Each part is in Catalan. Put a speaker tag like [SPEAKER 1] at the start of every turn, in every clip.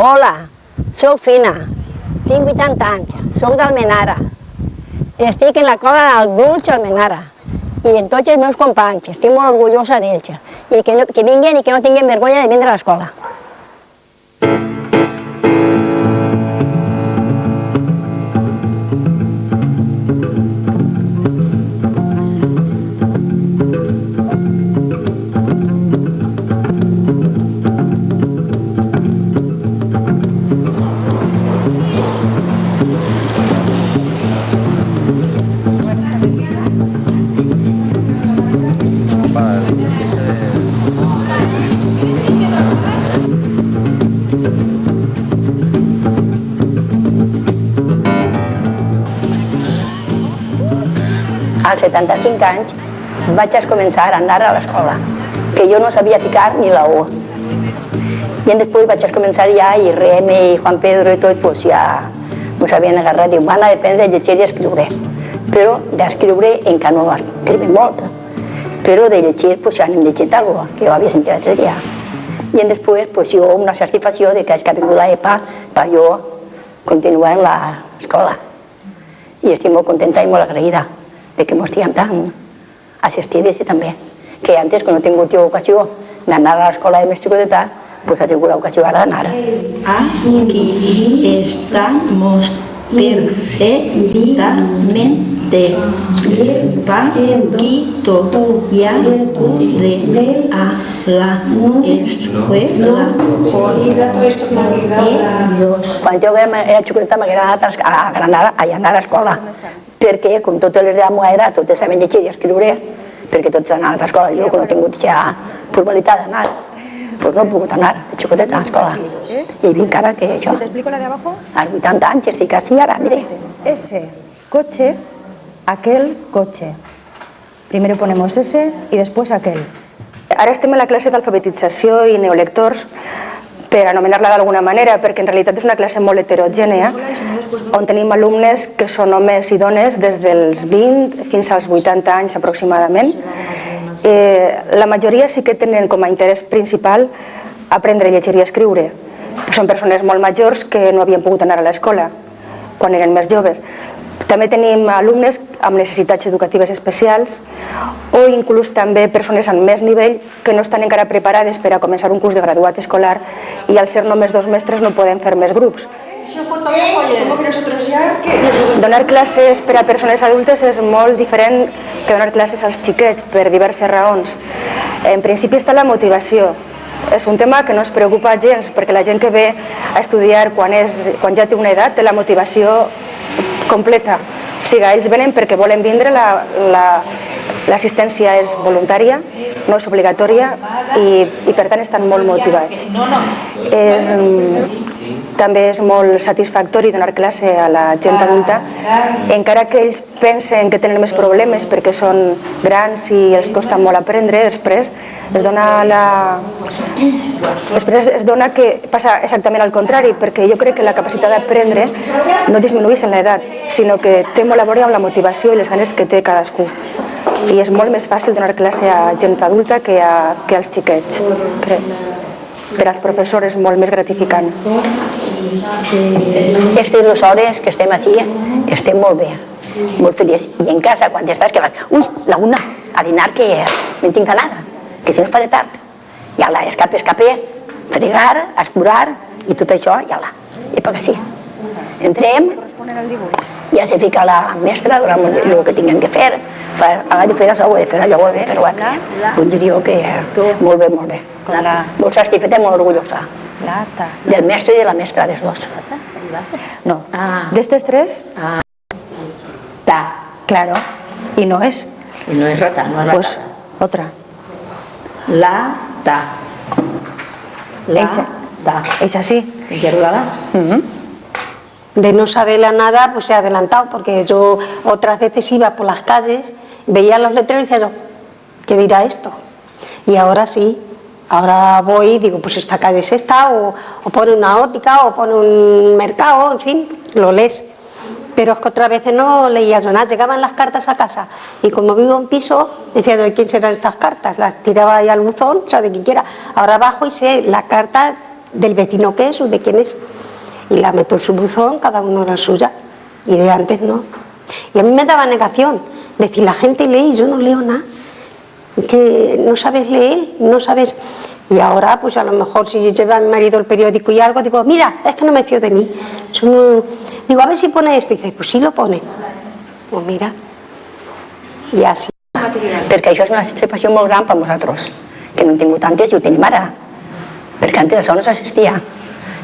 [SPEAKER 1] Hola, soc Fina, tinc 80 anys, soc d'Almenara. Estic en l'escola d'adults Almenara i en tots els meus companys, estic molt orgullosa d'ells. I que vinguin i que no tinguin vergonya de vindre a l'escola. Als 75 anys vaig començar a anar a l'escola, que jo no sabia ficar ni la U. I després vaig començar ja, i Reme i Juan Pedro i tot, doncs ja m'ho havien agarrat, i van aprendre a llegir i escriure. Però d'escriure encara no escriure molt, però de llegir ja n'hem llegit alguna cosa, que jo havia sentit l'altre dia. I després jo una satisfacció de que ha vingut l'EPA per jo continuar en l'escola. I estic molt contenta i molt agraïda de que ens estiguem tan assistides i també. Que antes, quan no he tingut jo ocasió d'anar a l'escola de més xicoteta, doncs ha tingut l'ocasió ara d'anar.
[SPEAKER 2] Aquí estamos perfectamente. Paquito ya de a la escuela.
[SPEAKER 1] Quan jo era xicoteta m'agrada anar a l'escola, perquè com totes les de la meva edat, totes saben llegir i escriure, perquè tots han anat a l'escola. Jo, quan no he tingut ja formalitat d'anar, doncs no he pogut anar de xicoteta a l'escola. I vinc ara que això, als 80 anys, estic així ara, mire.
[SPEAKER 3] Ese coche, aquel coche. Primero ponemos ese y después aquel. Ara estem en la classe d'alfabetització i neolectors, per anomenar-la d'alguna manera, perquè en realitat és una classe molt heterogènia, on tenim alumnes que són homes i dones des dels 20 fins als 80 anys aproximadament. La majoria sí que tenen com a interès principal aprendre a llegir i escriure. Són persones molt majors que no havien pogut anar a l'escola quan eren més joves. També tenim alumnes amb necessitats educatives especials o inclús també persones amb més nivell que no estan encara preparades per a començar un curs de graduat escolar i al ser només 2 mestres no poden fer més grups. Donar classes per a persones adultes és molt diferent que donar classes als xiquets per diverses raons. En principi està la motivació. És un tema que no ens preocupa gens perquè la gent que ve a estudiar quan ja té una edat té la motivació completa. O sigui, ells venen perquè volen vindre, l'assistència és voluntària, no és obligatòria i per tant estan molt motivats. També és molt satisfactori donar classe a la gent adulta, encara que ells pensen que tenen més problemes perquè són grans i els costa molt aprendre, després es dona que passa exactament al contrari, perquè jo crec que la capacitat d'aprendre no disminueix en l'edat, sinó que té molt a veure amb la motivació i les ganes que té cadascú. I és molt més fàcil donar classe a gent adulta que als xiquets, crec. Per als professors és molt més gratificant.
[SPEAKER 1] Aquestes 2 hores que estem així, estem molt bé, molt feliços. I en casa, quan estàs, que vas, ui, la una, a dinar que me'n tinc que anar, que si no es faré tard. I ala, escape, fregar, escurar i tot això, i ala, i per així. Entrem, ja se fica la mestra, el que tinguem que fer, ha de fer això, ho he de fer allò, però bueno, doncs diria que molt bé, molt bé. Molt satisfeta i molt orgullosa. Del mestre i de la mestra, dels 2.
[SPEAKER 3] No, d'estes 3,
[SPEAKER 1] Ta.
[SPEAKER 3] claro, y no es.
[SPEAKER 2] Y no es rata, no es rata.
[SPEAKER 3] Pues otra.
[SPEAKER 2] La, ta.
[SPEAKER 3] Es así.
[SPEAKER 2] ¿Interrogada?
[SPEAKER 4] De no saberla nada, pues se ha adelantado, porque yo otras veces iba por las calles, veía los letreros y decía, ¿qué dirá esto? Y ahora sí, ahora voy y digo, pues esta calle es esta, o pone una óptica, o pone un mercado, en fin, lo lees. Pero es que otras veces no leía yo nada, llegaban las cartas a casa y como vivo en piso, decía, ¿de quién serán estas cartas? Las tiraba ahí al buzón, o sea, de quien quiera. Ahora bajo y sé la carta del vecino que es o de quién es. Y la meto en su buzón, cada uno la suya. Y de antes no. Y a mí me daba negación. Decir, la gente lee y yo no leo nada. Que no sabes leer, no sabes. Y ahora, pues a lo mejor si lleva a mi marido el periódico y algo, digo, mira, es que no me fío de mí. Digo, a ver si pone esto. Y dice, pues sí lo pone. Pues mira. I així.
[SPEAKER 1] Perquè això és una satisfacció molt gran per nosaltres, que no hem tingut antes i ho tenim ara. Perquè antes això no s'assistia.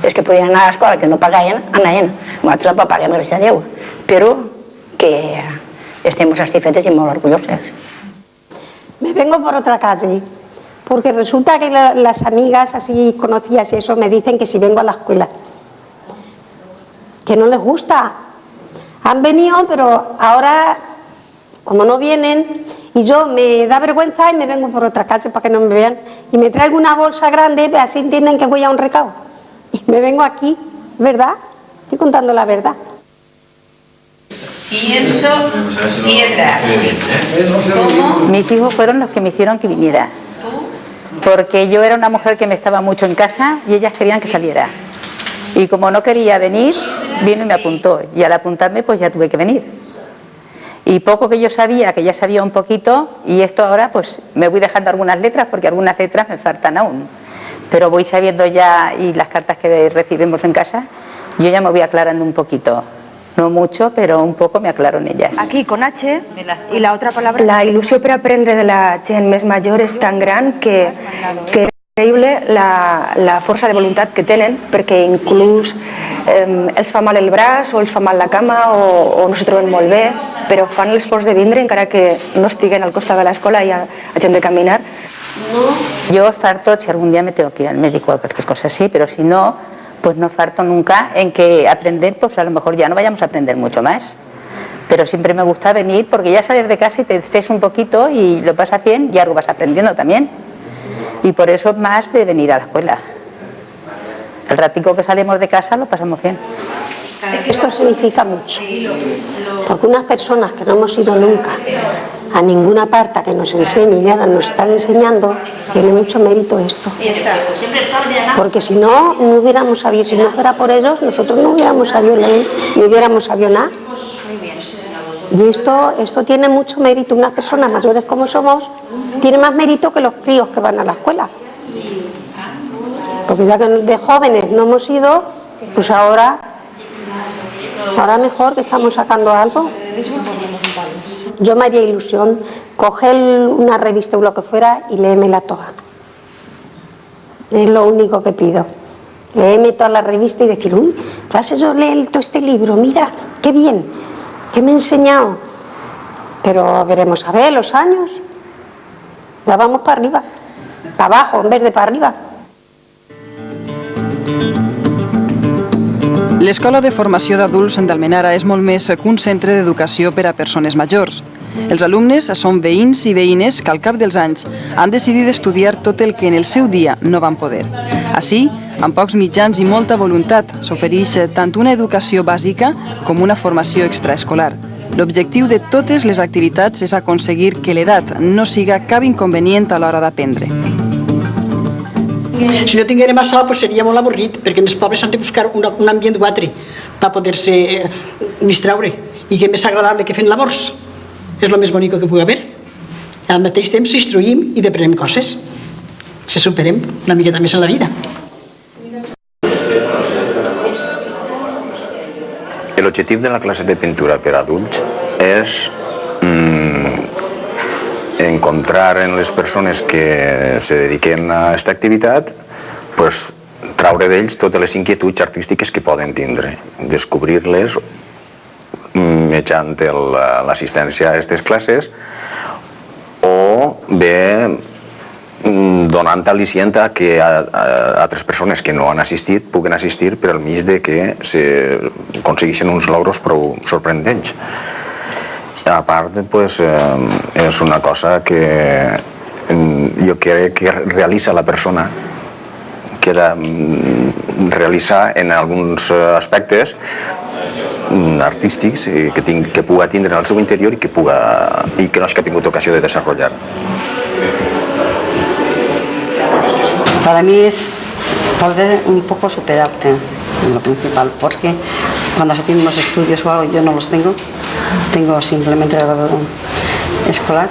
[SPEAKER 1] És que podien anar a l'escola, que no pagaven, anaven. Nosaltres la paguem, gràcies a Déu. Però que estem satisfetes i molt orgulloses.
[SPEAKER 4] Me vengo por otra calle, porque resulta que las amigas así conocidas y eso me dicen que si vengo a la escuela, que no les gusta. Han venido, pero ahora, como no vienen, y yo me da vergüenza y me vengo por otra calle para que no me vean, y me traigo una bolsa grande, así entienden que voy a un recado. Y me vengo aquí, ¿verdad? Estoy contando la verdad.
[SPEAKER 5] Pienso piedra. ¿Cómo?
[SPEAKER 6] Mis hijos fueron los que me hicieron que viniera, porque yo era una mujer que me estaba mucho en casa y ellas querían que saliera. Y como no quería venir, vino y me apuntó. Y al apuntarme, pues ya tuve que venir. Y poco que yo sabía, que ya sabía un poquito, y esto ahora pues me voy dejando algunas letras, porque algunas letras me faltan aún. Pero voy sabiendo ya, y las cartas que recibimos en casa, yo ya me voy aclarando un poquito. No mucho, pero un poco me aclaro en ellas.
[SPEAKER 3] Aquí con H y la otra palabra. La il·lusió per aprendre de la gent més major és tan gran que és increïble la força de voluntat que tenen, perquè inclús els fa mal el braç o els fa mal la cama o no se troben molt bé, però fan l'esforç de vindre encara que no estiguen al costat de l'escola i hagin de caminar.
[SPEAKER 6] Yo farto si algún día me tengo que ir al médico o cualquier cosa así, pero si no, pues no farto nunca en que aprender, pues a lo mejor ya no vayamos a aprender mucho más. Pero siempre me gusta venir porque ya sales de casa y te distraes un poquito y lo pasas bien y algo vas aprendiendo también. Y por eso más de venir a la escuela. El ratico que salimos de casa lo pasamos bien.
[SPEAKER 4] Esto significa mucho, porque unas personas que no hemos ido nunca a ninguna parte que nos enseñen y ahora nos están enseñando, tiene mucho mérito esto. Porque si no, no hubiéramos sabido, si no fuera por ellos, nosotros no hubiéramos sabido leer, ni hubiéramos sabido nada. Y esto tiene mucho mérito. Unas personas mayores como somos, tiene más mérito que los críos que van a la escuela. Porque ya que de jóvenes no hemos ido, pues ahora mejor que estamos sacando algo. Yo me haría ilusión coger una revista o lo que fuera y léemela toda. Es lo único que pido. Léeme toda la revista y decir, uy, ya sé yo leer todo este libro, mira, qué bien, qué me ha enseñado. Pero veremos a ver los años. Ya vamos para arriba, para abajo en vez de para arriba.
[SPEAKER 7] L'Escola de Formació d'Adults d'Almenara és molt més que un centre d'educació per a persones majors. Els alumnes són veïns i veïnes que al cap dels anys han decidit estudiar tot el que en el seu dia no van poder. Així, amb pocs mitjans i molta voluntat, s'ofereix tant una educació bàsica com una formació extraescolar. L'objectiu de totes les activitats és aconseguir que l'edat no siga cap inconvenient a l'hora d'aprendre.
[SPEAKER 8] Si no tinguérem això, pues seria molt avorrit, perquè els pobres han de buscar un ambient guatre per poder-se distreure. I què més agradable que fent labors. És el més bonic que pugui haver. Al mateix temps s'instruïm i deprenem coses. Se superem una miqueta més en la vida.
[SPEAKER 9] L'objectiu de la classe de pintura per a adults és encontrar en les persones que se dediquen a aquesta activitat, pues, traure d'ells totes les inquietuds artístiques que poden tindre, descobrir-les mitjançant l'assistència a aquestes classes o bé donant al·licient a que altres persones que no han assistit puguen assistir per al mig de que aconsegueixen uns logros prou sorprendents. A part, és una cosa que jo crec que realitza la persona, que realitza en alguns aspectes artístics que puga tindre en el seu interior i que no hagi tingut ocasió de desenvolupar.
[SPEAKER 10] Para mí es poder un poco superarte, lo principal, porque cuando se tienen unos estudios o algo, yo no los tengo simplemente el grado escolar,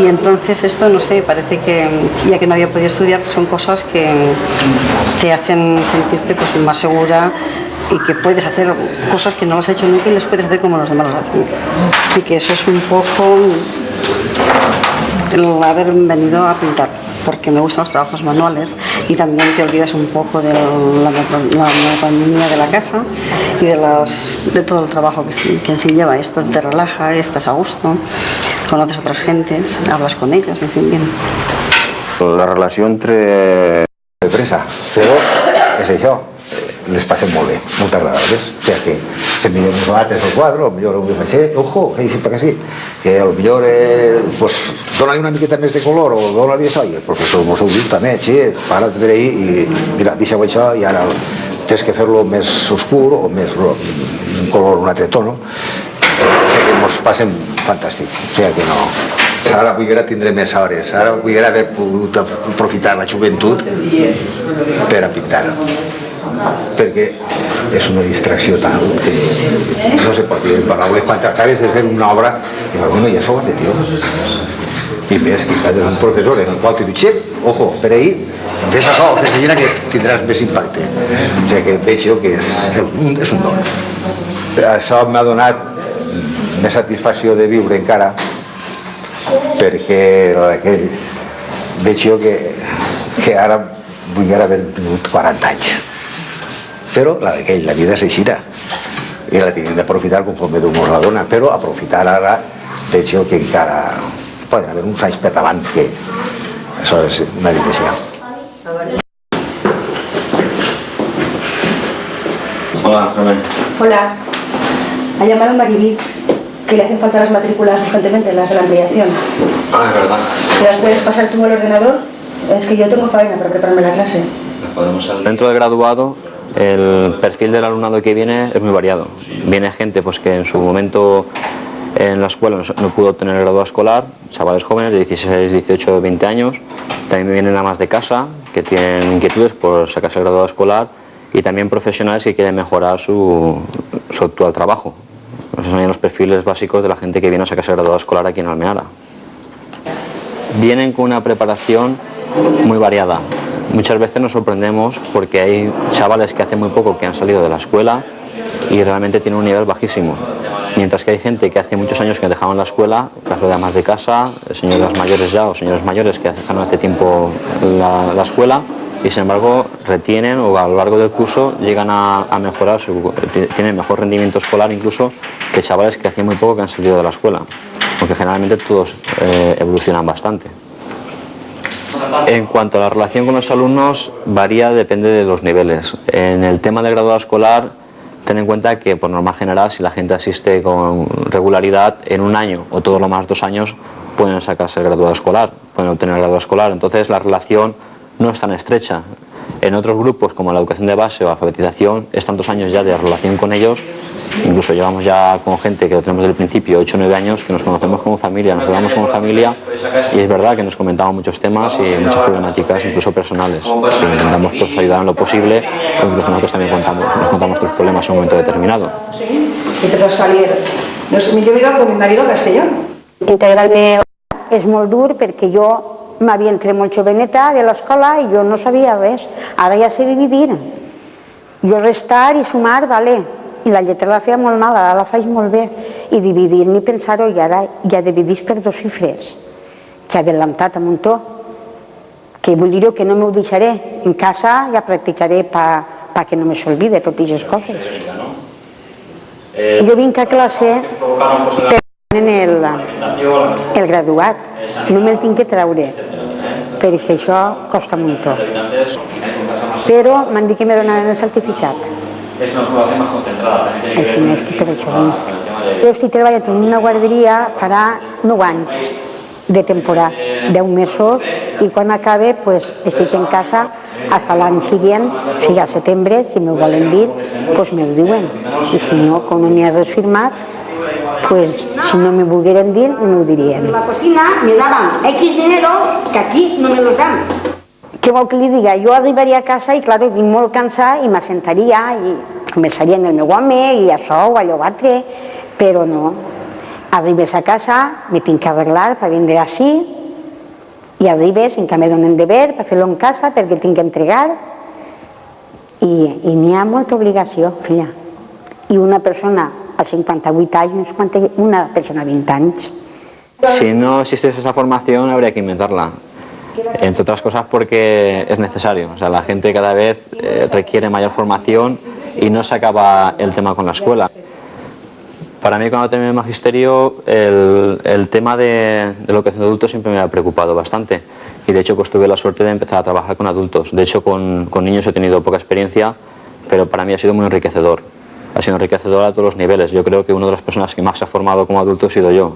[SPEAKER 10] y entonces esto, no sé, parece que ya que no había podido estudiar, son cosas que te hacen sentirte pues más segura y que puedes hacer cosas que no las has hecho nunca y las puedes hacer como los demás las hacen. Y que eso es un poco el haber venido a pintar, porque me gustan los trabajos manuales y también te olvidas un poco de la monotonía de la casa y de todo el trabajo que en sí lleva. Esto te relaja, estás a gusto, conoces a otras gentes, hablas con ellos, en fin, bien.
[SPEAKER 9] La relació entre...
[SPEAKER 11] Presa, però és això, les passem molt bé, molt agradables. O sigui que se miren nosaltres el quadre, potser ho faig, ojo, que sí, perquè sí, que potser pues, dona-li una miqueta més de color o dona-li això, i el professor mos ho diu també, sí, para't per ahí i mira, deixa-ho això i ara tens que fer-lo més oscur o més un color, un altre tono. O sigui que mos passem fantàstic, o sigui que no... Ara vull tindre més hores, ara vull haver pogut aprofitar la joventut per a pintar, perquè és una distracció tal que no se pot dir en paraules. Quan acabes de fer una obra, bueno, ja s'ho va fer, tio. I més que és un professor en el qual t'hi diu, ojo, per ahí, fes això, fes allà que tindràs més impacte. O sigui que veig jo que és un don. Això m'ha donat més satisfacció de viure encara, perquè veig jo que ara vull haver tingut 40 anys, però la vida és així i la tenim d'aprofitar conforme Déu mos la dona, però aprofitar ara veig jo que encara poden haver uns anys per davant, que això és una dimensió.
[SPEAKER 12] Hola, Carmen.
[SPEAKER 3] Hola, ha llamado Mariví, que le hacen falta las matrículas urgentemente, las de la ampliación.
[SPEAKER 12] Ah, es verdad.
[SPEAKER 3] ¿Se las puedes pasar tú al ordenador? Es que yo tengo faena para prepararme la clase.
[SPEAKER 12] Dentro del graduado, el perfil del alumnado que viene es muy variado. Viene gente pues, que en su momento en la escuela no pudo obtener el graduado escolar, chavales jóvenes de 16, 18, 20 años. También vienen amas de casa que tienen inquietudes por sacarse el graduado escolar y también profesionales que quieren mejorar su actual trabajo. Esos son los perfiles básicos de la gente que viene a sacarse el graduado escolar aquí en Almenara. Vienen con una preparación muy variada. Muchas veces nos sorprendemos porque hay chavales que hace muy poco que han salido de la escuela y realmente tienen un nivel bajísimo. Mientras que hay gente que hace muchos años que dejaban la escuela, caso de amas de casa, señoras mayores ya o señores mayores que dejaron hace tiempo la escuela y sin embargo retienen o a lo largo del curso llegan a mejorar, tienen mejor rendimiento escolar incluso que chavales que hace muy poco que han salido de la escuela, porque generalmente todos evolucionan bastante. En cuanto a la relación con los alumnos, varía, depende de los niveles. En el tema del graduado escolar, ten en cuenta que por norma general, si la gente asiste con regularidad, en un año o todo lo más 2 años, pueden sacarse el graduado escolar, pueden obtener el graduado escolar. Entonces la relación no es tan estrecha. En otros grupos como la educación de base o alfabetización, es tantos años ya de relación con ellos, incluso llevamos ya con gente que lo tenemos desde el principio, 8 o 9 años, que nos conocemos como familia, nos hablamos como familia y es verdad que nos comentamos muchos temas y muchas problemáticas, incluso personales. Que intentamos pues, ayudar en lo posible, o incluso nosotros también nos contamos nuestros problemas en un momento determinado.
[SPEAKER 3] Y te vas a salir. No sé, yo vivo con mi marido a Castellón.
[SPEAKER 4] Integrarme és molt dur perquè jo m'havia entrat molt joveneta de l'escola i jo no sabia res. Ara ja sé dividir. Jo restar i sumar, vale. I la lletra la feia molt mal, ara la faig molt bé. I dividir ni pensar-ho, i ara ja dividís per 2 xifres, que he adelantat un muntó. Que vull dir que no m'ho deixaré. En casa ja practicaré perquè no me s'olvide totes aquestes coses. Jo vinc a classe per el graduat, no me'l tinc que treure, perquè això costa un muntó. Però m'han dit que me donaran el certificat. Així és que per això vinc. Jo estic treballant en una guarderia farà 9 anys de temporada, 10 mesos, i quan acabe estic en casa fins l'any següent, o sigui al setembre, si m'ho volen dir, doncs m'ho diuen. I si no, com no n'hi ha res firmat, si no me volgueren dir, no m'ho dirien. En la cocina me daban X dineros que aquí no me los dan.
[SPEAKER 13] Què vol que li diga? Jo arribaria a casa i, clar, vinc molt cansada i m'assentaria i conversaria amb el meu home i això o allò altre, però no. Arribes a casa, me tinc que arreglar per vindre així i arribes sense que me donen deber per fer-lo en casa perquè tinc que entregar i n'hi ha molta obligació, filla. I una persona als 58 anys, una persona a 20 anys.
[SPEAKER 12] Si no existiese esa formación habría que inventarla. Entre otras cosas porque es necesario. O sea, la gente cada vez requiere mayor formación y no se acaba el tema con la escuela. Para mí, cuando terminé el magisterio, el tema de la educación de adultos siempre me ha preocupado bastante. Y de hecho pues tuve la suerte de empezar a trabajar con adultos. De hecho con niños he tenido poca experiencia, pero para mí ha sido muy enriquecedor. Ha sido enriquecedor a todos los niveles. Yo creo que una de las personas que más se ha formado como adulto he sido yo.